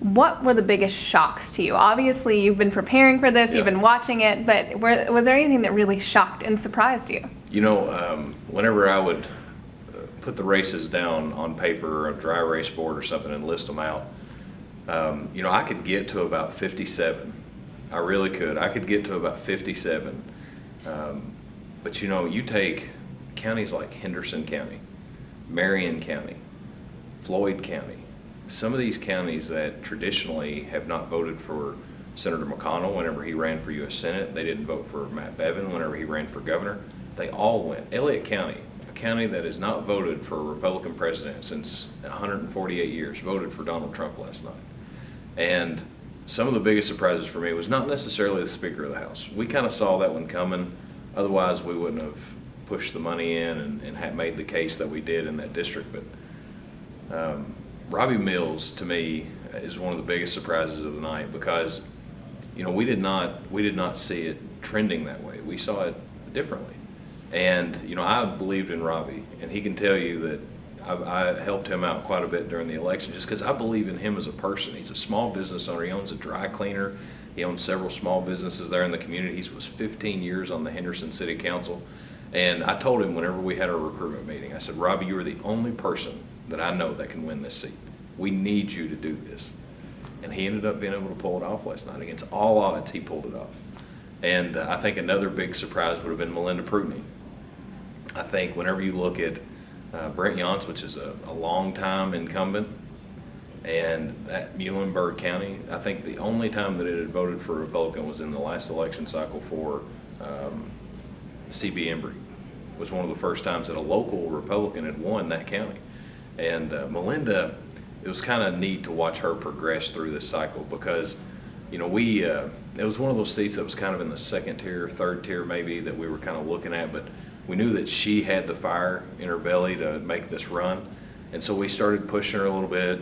What were the biggest shocks to you? Obviously, you've been preparing for this, you've been watching it, but was there anything that really shocked and surprised you? Whenever I would put the races down on paper or a dry race board or something and list them out, I could get to about 57. I really could. I could get to about 57. But you take counties like Henderson County, Marion County, Floyd County, some of these counties that traditionally have not voted for Senator McConnell whenever he ran for U.S. Senate. They didn't vote for Matt Bevin whenever he ran for governor. They all went. Elliott County, a county that has not voted for a Republican president since 148 years, voted for Donald Trump last night. And some of the biggest surprises for me was not necessarily the Speaker of the House. We kind of saw that one coming. Otherwise, we wouldn't have pushed the money in and had made the case that we did in that district. But Robbie Mills, to me, is one of the biggest surprises of the night because, we did not see it trending that way. We saw it differently. And, I believed in Robbie, and he can tell you that I helped him out quite a bit during the election just because I believe in him as a person. He's a small business owner. He owns a dry cleaner. He owns several small businesses there in the community. He was 15 years on the Henderson City Council. And I told him whenever we had our recruitment meeting, I said, Robbie, you are the only person that I know that can win this seat. We need you to do this. And he ended up being able to pull it off last night. Against all odds, he pulled it off. And I think another big surprise would have been Melinda Prutney. I think whenever you look at Brent Yance, which is a long-time incumbent, and that Muhlenberg County, I think the only time that it had voted for a Republican was in the last election cycle for C.B. Embry. It was one of the first times that a local Republican had won that county. And Melinda, it was kind of neat to watch her progress through this cycle because, it was one of those seats that was kind of in the second tier, third tier maybe that we were kind of looking at, but we knew that she had the fire in her belly to make this run. And so we started pushing her a little bit,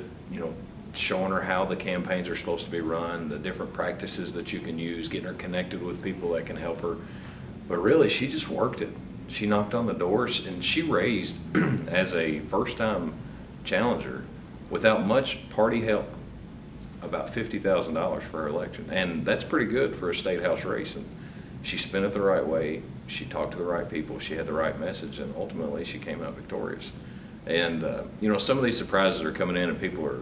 showing her how the campaigns are supposed to be run, the different practices that you can use, getting her connected with people that can help her. But really, she just worked it. She knocked on the doors, and she raised, as a first-time challenger, without much party help, about $50,000 for her election. And that's pretty good for a state house race. And she spent it the right way. She talked to the right people. She had the right message, and ultimately she came out victorious. And some of these surprises are coming in, and people are,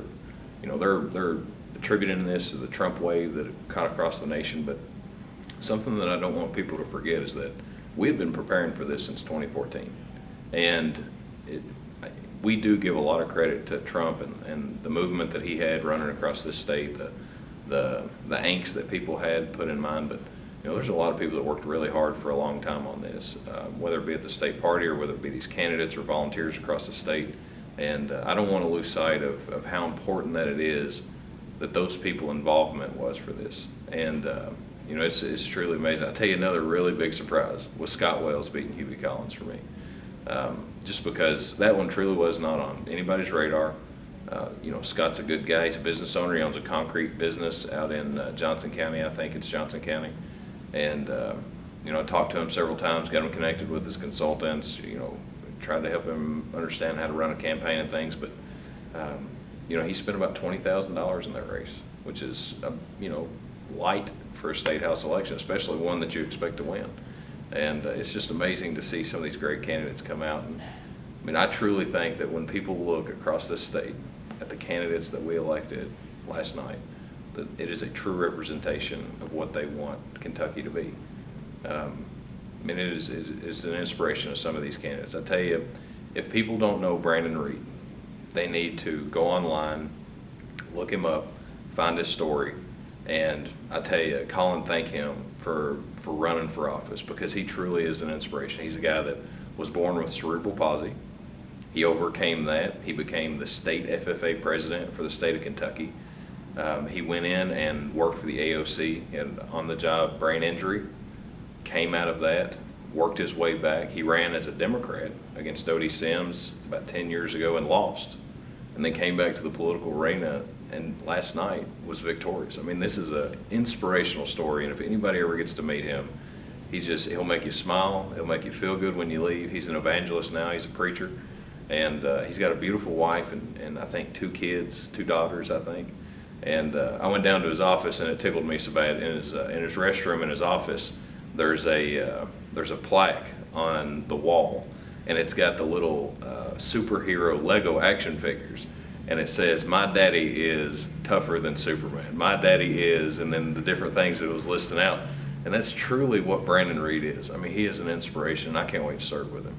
they're attributing this to the Trump wave that caught across the nation. But something that I don't want people to forget is that we had been preparing for this since 2014, and we do give a lot of credit to Trump and the movement that he had running across this state, the angst that people had put in mind. But there's a lot of people that worked really hard for a long time on this, whether it be at the state party or whether it be these candidates or volunteers across the state. And I don't want to lose sight of how important that it is that those people involvement was for this. And it's truly amazing. I'll tell you another really big surprise was Scott Wells beating Hubie Collins for me. Just because that one truly was not on anybody's radar. Scott's a good guy. He's a business owner. He owns a concrete business out in Johnson County. I think it's Johnson County. And, I talked to him several times, got him connected with his consultants, tried to help him understand how to run a campaign and things. But, he spent about $20,000 in that race, which is, light for a state house election, especially one that you expect to win. And it's just amazing to see some of these great candidates come out. And I truly think that when people look across this state at the candidates that we elected last night, that it is a true representation of what they want Kentucky to be. It is an inspiration of some of these candidates. I tell you, if people don't know Brandon Reed, they need to go online, look him up, find his story, and I tell you, call and thank him for running for office because he truly is an inspiration. He's a guy that was born with cerebral palsy. He overcame that. He became the state FFA president for the state of Kentucky. He went in and worked for the AOC. He had on-the-job brain injury, came out of that, worked his way back. He ran as a Democrat against Dodie Sims about 10 years ago and lost, and then came back to the political arena and last night was victorious. This is an inspirational story, and if anybody ever gets to meet him, he'll make you smile, he'll make you feel good when you leave. He's an evangelist now, he's a preacher, and he's got a beautiful wife and I think 2 kids, 2 daughters, I think. And I went down to his office, and it tickled me so bad. In his restroom in his office, there's a plaque on the wall, and it's got the little superhero Lego action figures, and it says, "My daddy is tougher than Superman. My daddy is," and then the different things that it was listing out. And that's truly what Brandon Reed is. I mean, he is an inspiration. I can't wait to serve with him.